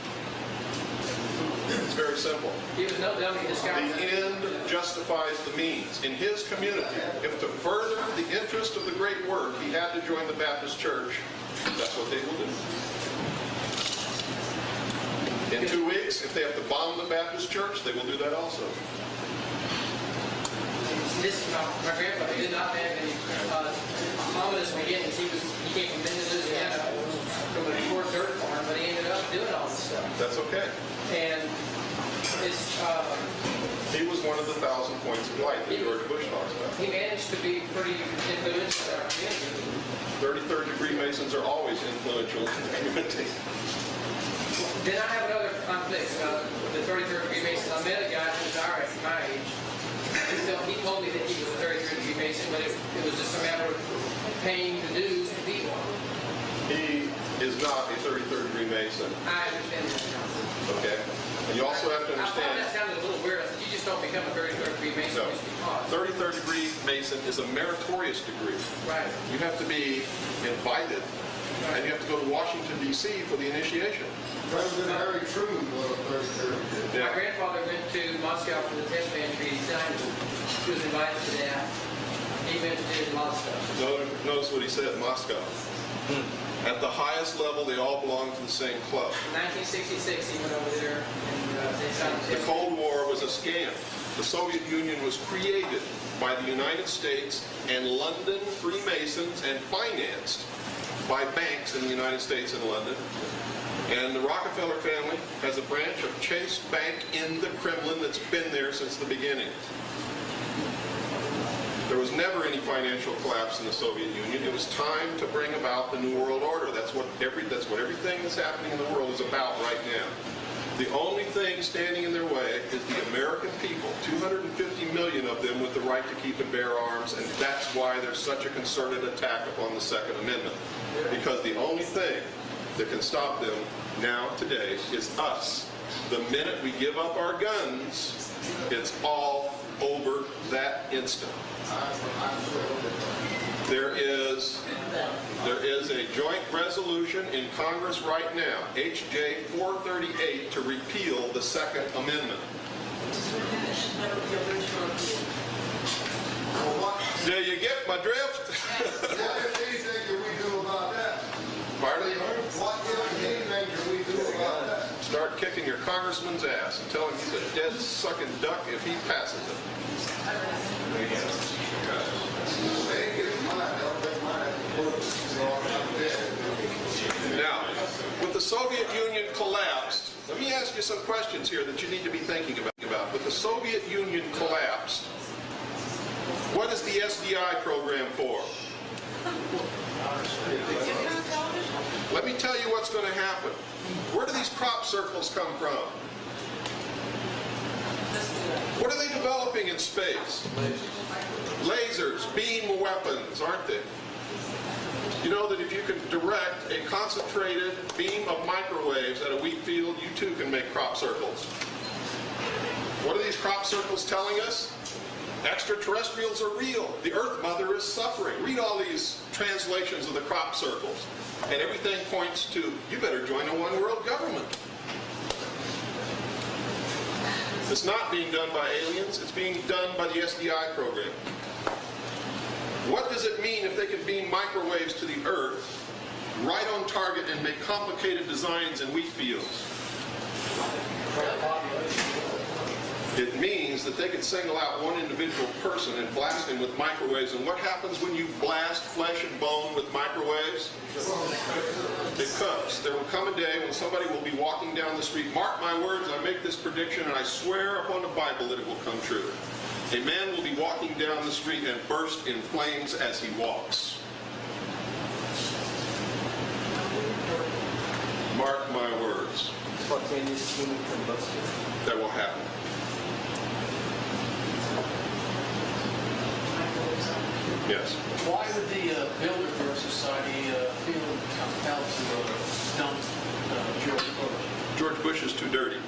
It's very simple. He was no dummy disguised. The end justifies the means. In his community, if to further the interest of the great work, he had to join the Baptist church, that's what they will do. In 2 weeks, if they have to bomb the Baptist church, they will do that also. My grandfather did not have any ominous beginnings. He came from Mendon, Louisiana, from a poor dirt farm, but he ended up doing all this stuff. That's okay. And it's, He was one of the 1,000 points of light that George Bush talks about. he managed to be pretty influential in our community. 33rd degree Masons are always influential in the community. Then I have another conflict. The 33rd degree Mason. I met a guy who was our age, my age. He told me that he was a 33rd degree Mason, but it was just a matter of paying the dues to be one. He is not a 33rd degree Mason. I understand that. Okay? And you also have to I thought that understand, sounded a little weird. I said, you just don't become a 33rd degree Mason no, just because. 33rd degree Mason is a meritorious degree. Right. You have to be invited, and you have to go to Washington, D.C. for the initiation. President Harry Truman was a 33rd. My Yeah. grandfather went to Moscow for the test ban treaty signing. He was invited to that. He went to do a lot of stuff. Notice what he said, Moscow. At the highest level, they all belong to the same club. In 1966, he went over there and they signed the The test. Cold War was a scam. The Soviet Union was created by the United States and London Freemasons and financed by banks in the United States and London. And the Rockefeller family has a branch of Chase Bank in the Kremlin that's been there since the beginning. There was never any financial collapse in the Soviet Union. It was time to bring about the New World Order. That's what everything that's happening in the world is about right now. The only thing standing in their way is the American people, 250 million of them with the right to keep and bear arms, and that's why there's such a concerted attack upon the Second Amendment. Because the only thing that can stop them now, today, is us. The minute we give up our guns, it's all over that instant. There is a joint resolution in Congress right now, H.J. 438, to repeal the Second Amendment. Do you get my drift? What anything can we do about that? Pardon? What anything can we do about that? Start kicking your congressman's ass and tell him he's a dead sucking duck if he passes it. Now, with the Soviet Union collapsed, let me ask you some questions here that you need to be thinking about. With the Soviet Union collapsed, what is the SDI program for? Let me tell you what's going to happen. Where do these crop circles come from? What are they developing in space? Lasers, beam weapons, aren't they? You know that if you can direct a concentrated beam of microwaves at a wheat field, you too can make crop circles. What are these crop circles telling us? Extraterrestrials are real. The Earth Mother is suffering. Read all these translations of the crop circles. And everything points to, you better join a one-world government. It's not being done by aliens. It's being done by the SDI program. What does it mean if they can beam microwaves to the Earth, right on target, and make complicated designs in wheat fields? It means that they can single out one individual person and blast him with microwaves. And what happens when you blast flesh and bone with microwaves? It comes. There will come a day when somebody will be walking down the street. Mark my words, I make this prediction, and I swear upon the Bible that it will come true. A man will be walking down the street and burst in flames as he walks. Mark my words. Spontaneous human combustion. That will happen. Yes. Why would the Bilderberg Society feel compelled to dump George Bush? George Bush is too dirty.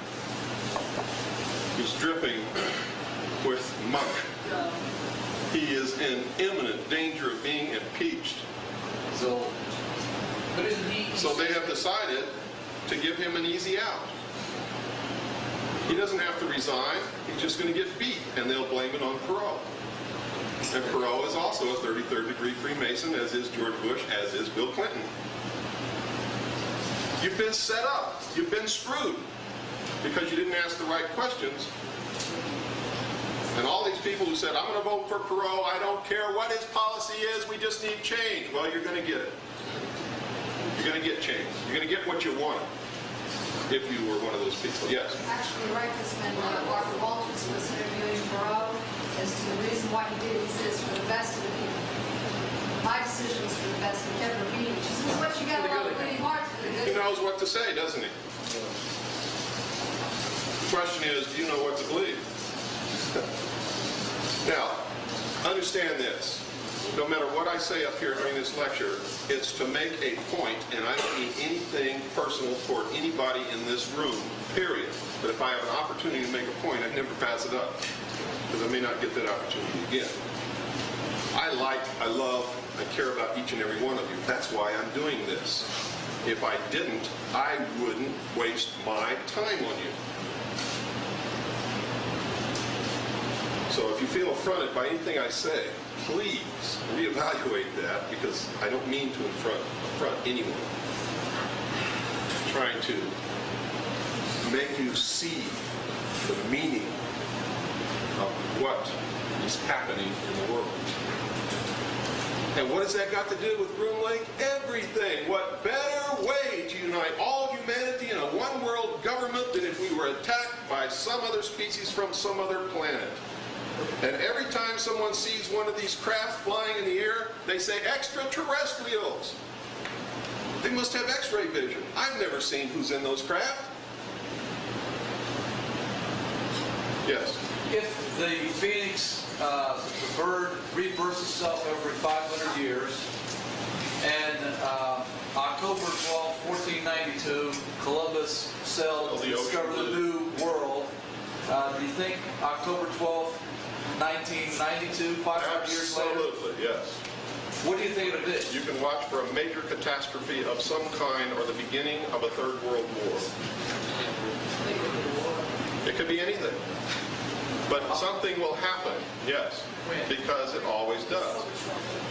He's dripping with muck. He is in imminent danger of being impeached. But isn't he? So they have decided to give him an easy out. He doesn't have to resign. He's just going to get beat, and they'll blame it on Perot. And Perot is also a 33rd degree Freemason, as is George Bush, as is Bill Clinton. You've been set up. You've been screwed because you didn't ask the right questions. And all these people who said, I'm going to vote for Perot, I don't care what his policy is, we just need change. Well, you're going to get it. You're going to get change. You're going to get what you wanted if you were one of those people. Yes? Actually, right this minute, Barbara Walters was interviewing Perot as to the reason why he did. He says, for the best of the people. My decision is for the best of every meeting. She says, but you got a lot of really hard for the good. He knows what to say, doesn't he? The question is, do you know what to believe? Now, understand this. No matter what I say up here during this lecture, it's to make a point, and I don't mean anything personal toward anybody in this room, period. But if I have an opportunity to make a point, I never pass it up, because I may not get that opportunity again. I love, I care about each and every one of you. That's why I'm doing this. If I didn't, I wouldn't waste my time on you. So if you feel affronted by anything I say, please reevaluate that, because I don't mean to affront anyone. I'm trying to make you see the meaning of what is happening in the world. And what has that got to do with Groom Lake? Everything. What better way to unite all humanity in a one-world government than if we were attacked by some other species from some other planet? And every time someone sees one of these craft flying in the air, they say, extraterrestrials. They must have X-ray vision. I've never seen who's in those craft. Yes? If the phoenix, the bird, rebirths itself every 500 years, and October 12, 1492, Columbus sailed to discover the new world, do you think October 12, 1992, 500 years later? Absolutely, yes. What do you think it'll be? You can watch for a major catastrophe of some kind or the beginning of a third world war. It could be anything. But something will happen, yes, because it always does.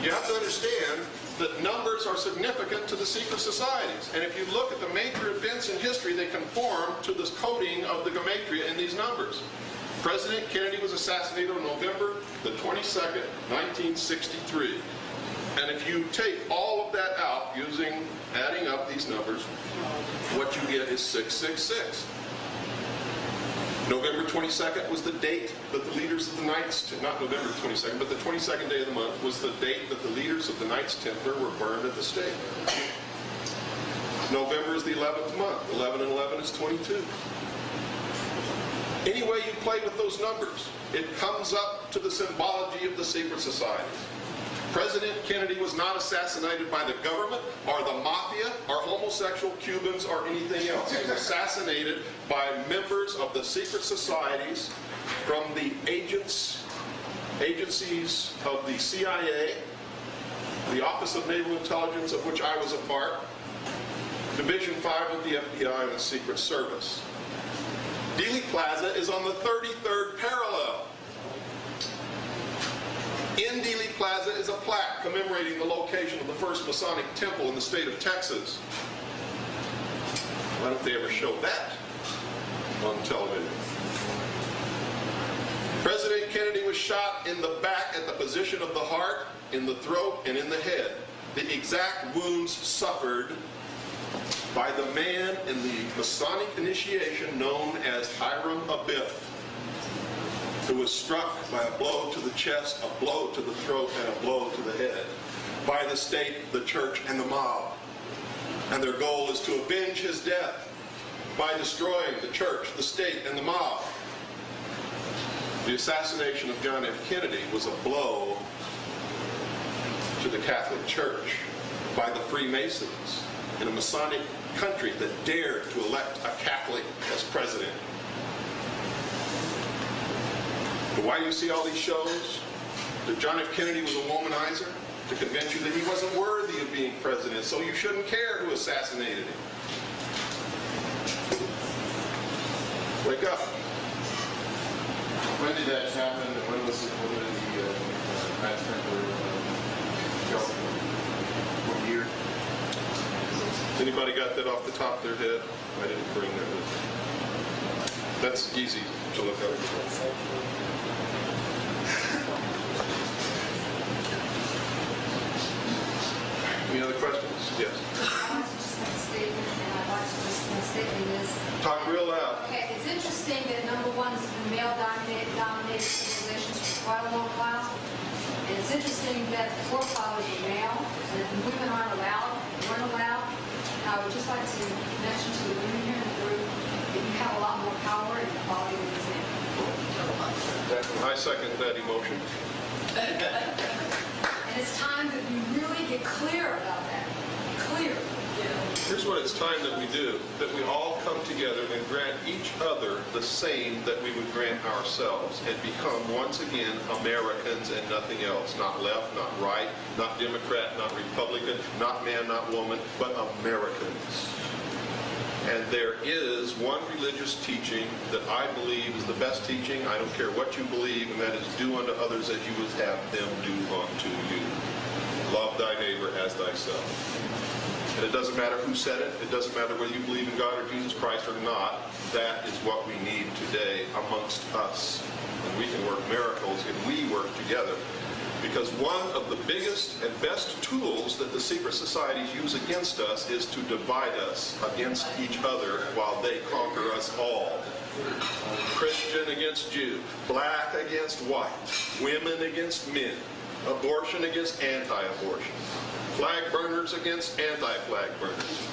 You have to understand that numbers are significant to the secret societies. And if you look at the major events in history, they conform to this coding of the gematria in these numbers. President Kennedy was assassinated on November the 22nd, 1963. And if you take all of that out adding up these numbers, what you get is 666. November 22nd was the date that the leaders of the Knights, not November 22nd, but the 22nd day of the month was the date that the leaders of the Knights Templar were burned at the stake. November is the 11th month. 11 and 11 is 22. Any way you play with those numbers, it comes up to the symbology of the secret societies. President Kennedy was not assassinated by the government or the mafia or homosexual Cubans or anything else. He was assassinated by members of the secret societies from the agencies of the CIA, the Office of Naval Intelligence, of which I was a part, Division 5 of the FBI, and the Secret Service. Dealey Plaza is on the 33rd parallel. In Dealey Plaza is a plaque commemorating the location of the first Masonic temple in the state of Texas. Why don't they ever show that on television? President Kennedy was shot in the back at the position of the heart, in the throat, and in the head. The exact wounds suffered by the man in the Masonic initiation known as Hiram Abiff, who was struck by a blow to the chest, a blow to the throat, and a blow to the head by the state, the church, and the mob. And their goal is to avenge his death by destroying the church, the state, and the mob. The assassination of John F. Kennedy was a blow to the Catholic Church by the Freemasons in a Masonic country that dared to elect a Catholic as president. But why do you see all these shows? That John F. Kennedy was a womanizer? To convince you that he wasn't worthy of being president, so you shouldn't care who assassinated him. Wake up. When did that happen? When did the Knights Templar go? What year? Has anybody got that off the top of their head? I didn't bring that with me. That's easy to look up. Any other questions? Yes. I want to just make a statement, and I'd like to just make a statement is, Talk real loud. okay, it's interesting that number one has been male-dominated civilizations for quite a long while. And it's interesting that the forefathers were male, and that the women weren't allowed. And I would just like to mention to the women here in the group that you have a lot more power and equality than these men. I second that emotion. And it's time that we really get clear about that. Clear. Here's what it's time that we do, that we all come together and grant each other the same that we would grant ourselves and become once again Americans and nothing else. Not left, not right, not Democrat, not Republican, not man, not woman, but Americans. And there is one religious teaching that I believe is the best teaching. I don't care what you believe, and that is do unto others as you would have them do unto you. Love thy neighbor as thyself. And it doesn't matter who said it. It doesn't matter whether you believe in God or Jesus Christ or not. That is what we need today amongst us. And we can work miracles if we work together. Because one of the biggest and best tools that the secret societies use against us is to divide us against each other while they conquer us all. Christian against Jew, black against white, women against men, abortion against anti-abortion, flag burners against anti-flag burners,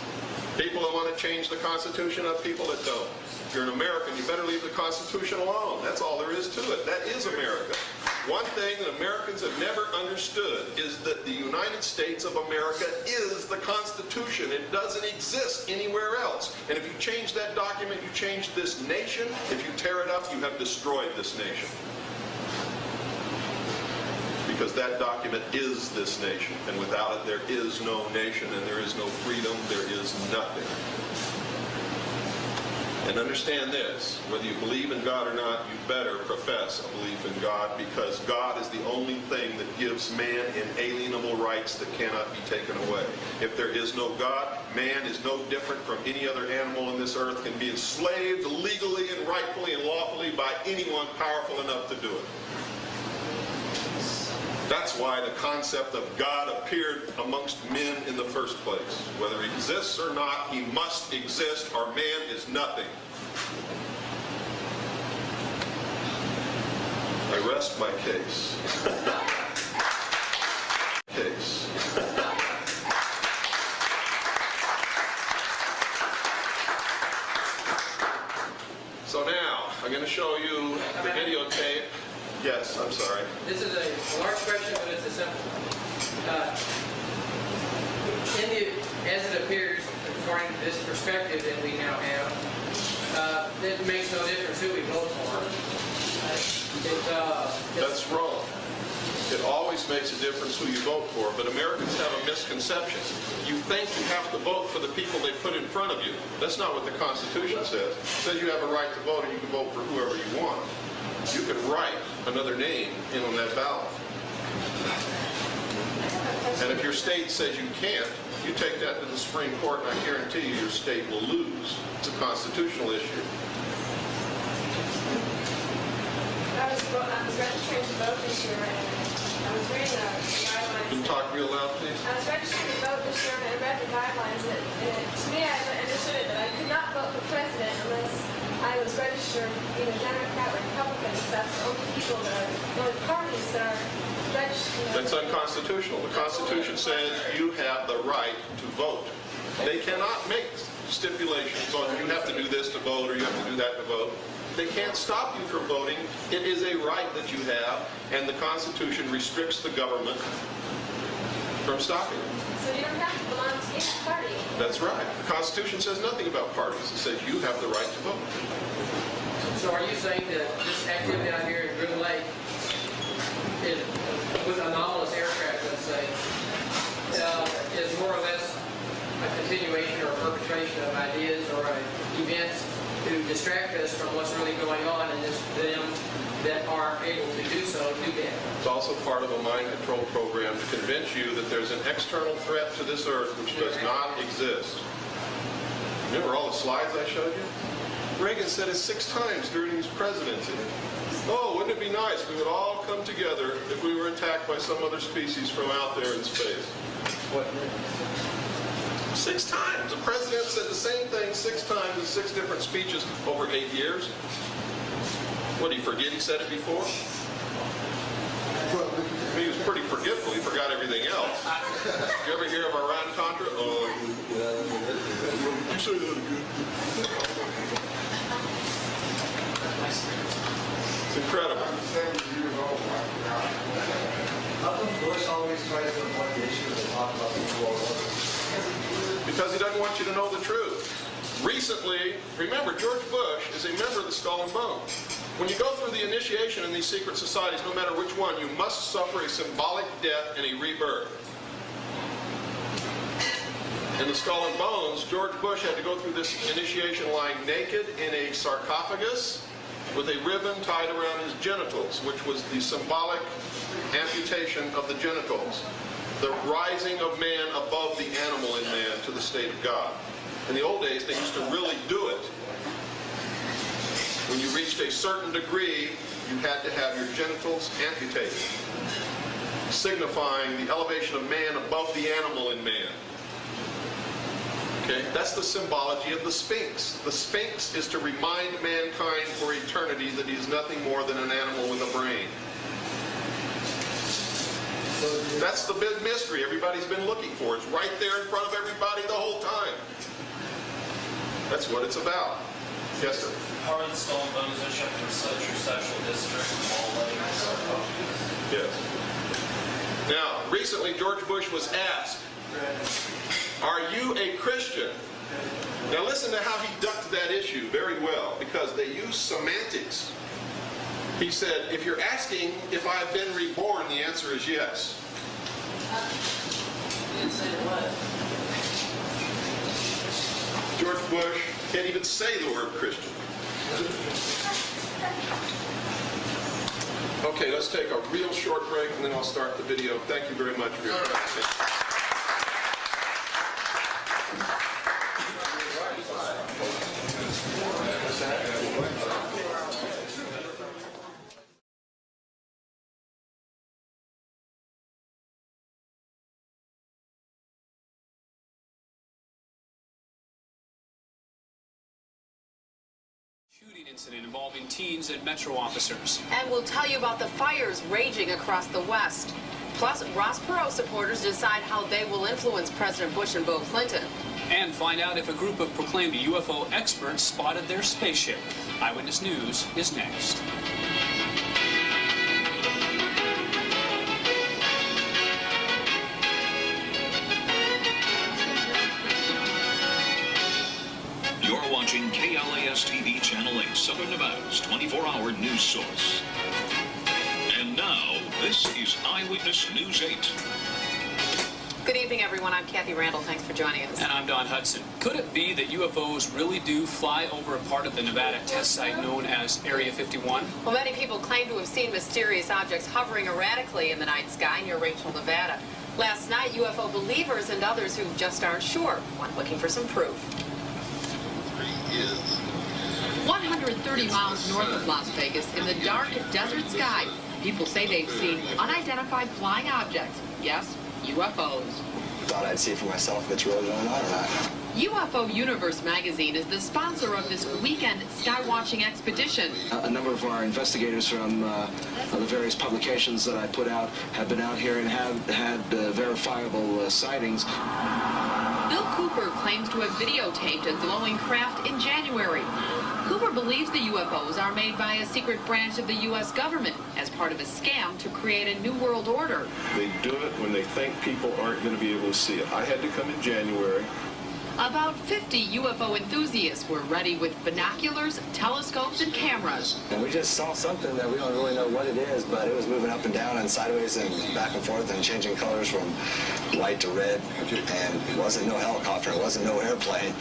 people that want to change the Constitution of people that don't. If you're an American, you better leave the Constitution alone. That's all there is to it. That is America. One thing that Americans have never understood is that the United States of America is the Constitution. It doesn't exist anywhere else. And if you change that document, you change this nation. If you tear it up, you have destroyed this nation. Because that document is this nation. And without it, there is no nation, and there is no freedom, there is nothing. And understand this, whether you believe in God or not, you better profess a belief in God, because God is the only thing that gives man inalienable rights that cannot be taken away. If there is no God, man is no different from any other animal on this earth, can be enslaved legally and rightfully and lawfully by anyone powerful enough to do it. That's why the concept of God appeared amongst men in the first place. Whether he exists or not, he must exist, or man is nothing. I rest my case. Case. So now, I'm going to show you the videotape. Yes, I'm sorry. This is a large question, but it's a simple one. As it appears, according to this perspective that we now have, it makes no difference who we vote for. That's wrong. It always makes a difference who you vote for, but Americans have a misconception. You think you have to vote for the people they put in front of you. That's not what the Constitution says. It says you have a right to vote and you can vote for whoever you want. You can write another name in on that ballot. And if your state says you can't, you take that to the Supreme Court and I guarantee you your state will lose. It's a constitutional issue. I was registering to vote this year, and I was reading the guidelines. Can you talk real loud, please? I was registering to vote this year, and I read the guidelines, and to me, I understood it that I could not vote for president unless I was registered, either Democrat or Republican, because that's the only people that are, the only parties that are registered. That's unconstitutional. The Constitution says you have the right to vote. They cannot make stipulations on you have to do this to vote or you have to do that to vote. They can't stop you from voting. It is a right that you have, and the Constitution restricts the government from stopping it. So you don't have to belong to any party. That's right. The Constitution says nothing about parties. It says you have the right to vote. So are you saying that this activity out here in Groom Lake is, with anomalous aircraft, let's say, is more or less a continuation or perpetration of ideas or events to distract us from what's really going on, and it's them that are able to do so do that? It's also part of a mind control program to convince you that there's an external threat to this earth which does not exist. Remember all the slides I showed you? Reagan said it 6 times during his presidency. Oh, wouldn't it be nice if we would all come together if we were attacked by some other species from out there in space? What? 6 times. The president said the same thing 6 times in 6 different speeches over 8 years. What, did he forget he said it before? He was pretty forgetful. He forgot everything else. Did you ever hear of Iran-Contra? Oh, you say that again. It's incredible. How come Bush always tries to avoid the issue and talk about the world order? Because he doesn't want you to know the truth. Recently, remember, George Bush is a member of the Skull and Bones. When you go through the initiation in these secret societies, no matter which one, you must suffer a symbolic death and a rebirth. In the Skull and Bones, George Bush had to go through this initiation lying naked in a sarcophagus with a ribbon tied around his genitals, which was the symbolic amputation of the genitals. The rising of man above the animal in man to the state of God. In the old days, they used to really do it. When you reached a certain degree, you had to have your genitals amputated, signifying the elevation of man above the animal in man. Okay? That's the symbology of the Sphinx. The Sphinx is to remind mankind for eternity that he is nothing more than an animal with a brain. That's the big mystery everybody's been looking for. It's right there in front of everybody the whole time. That's what it's about. Yes, sir? Part of the Skull and Bones is your sexual district, all letting yourself Yes. Now, recently George Bush was asked, are you a Christian? Now listen to how he ducked that issue very well, because they use semantics. He said, if you're asking if I've been reborn, the answer is yes. You didn't say what? George Bush can't even say the word Christian. Okay, let's take a real short break and then I'll start the video. Thank you very much for your participation. incident involving teens and Metro officers. And we'll tell you about the fires raging across the West. Plus, Ross Perot supporters decide how they will influence President Bush and Bill Clinton. And find out if a group of proclaimed UFO experts spotted their spaceship. Eyewitness News is next. You're watching KLAS TV Channel 8, Southern Nevada's 24-hour news source. And now, this is Eyewitness News 8. Good evening, everyone. I'm Kathy Randall. Thanks for joining us. And I'm Don Hudson. Could it be that UFOs really do fly over a part of the Nevada test site known as Area 51? Well, many people claim to have seen mysterious objects hovering erratically in the night sky near Rachel, Nevada. Last night, UFO believers and others who just aren't sure went looking for some proof. 130 miles north of Las Vegas, in the dark desert sky, people say they've seen unidentified flying objects. Yes, UFOs. Thought I'd see for myself if it's really going on or not. UFO Universe magazine is the sponsor of this weekend skywatching expedition. A number of our investigators from the various publications that I put out have been out here and have had verifiable sightings. Bill Cooper claims to have videotaped a glowing craft in January. Cooper believes the UFOs are made by a secret branch of the U.S. government as part of a scam to create a new world order. They do it when they think people aren't going to be able to see it. I had to come in January. About 50 UFO enthusiasts were ready with binoculars, telescopes, and cameras. And we just saw something that we don't really know what it is, but it was moving up and down and sideways and back and forth and changing colors from white to red. And it wasn't no helicopter, it wasn't no airplane.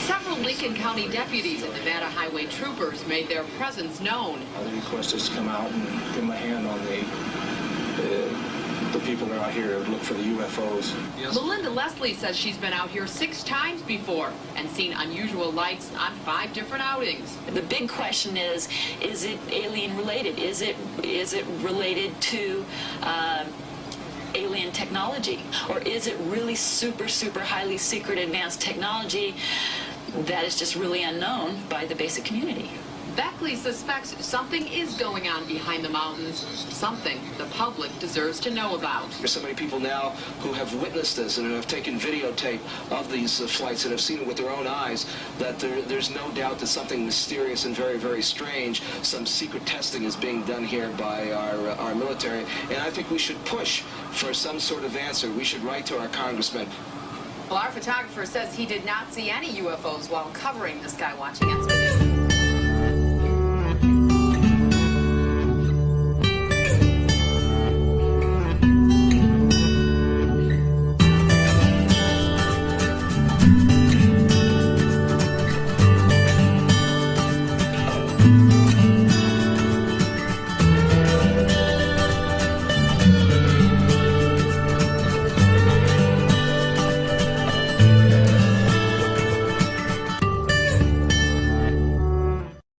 Several Lincoln County deputies and Nevada Highway troopers made their presence known. The request is to come out and give my hand on the people that are out here to look for the UFOs. Yes. Melinda Leslie says she's been out here 6 times before and seen unusual lights on 5 different outings. The big question is it alien related? Is it related to alien technology? Or is it really super highly secret advanced technology that is just really unknown by the basic community? Beckley suspects something is going on behind the mountains, something the public deserves to know about. There's so many people now who have witnessed this and have taken videotape of these flights and have seen it with their own eyes that there's no doubt that something mysterious and very strange, some secret testing is being done here by our military. And I think we should push for some sort of answer. We should write to our congressman. Well, our photographer says he did not see any UFOs while covering the skywatching expedition.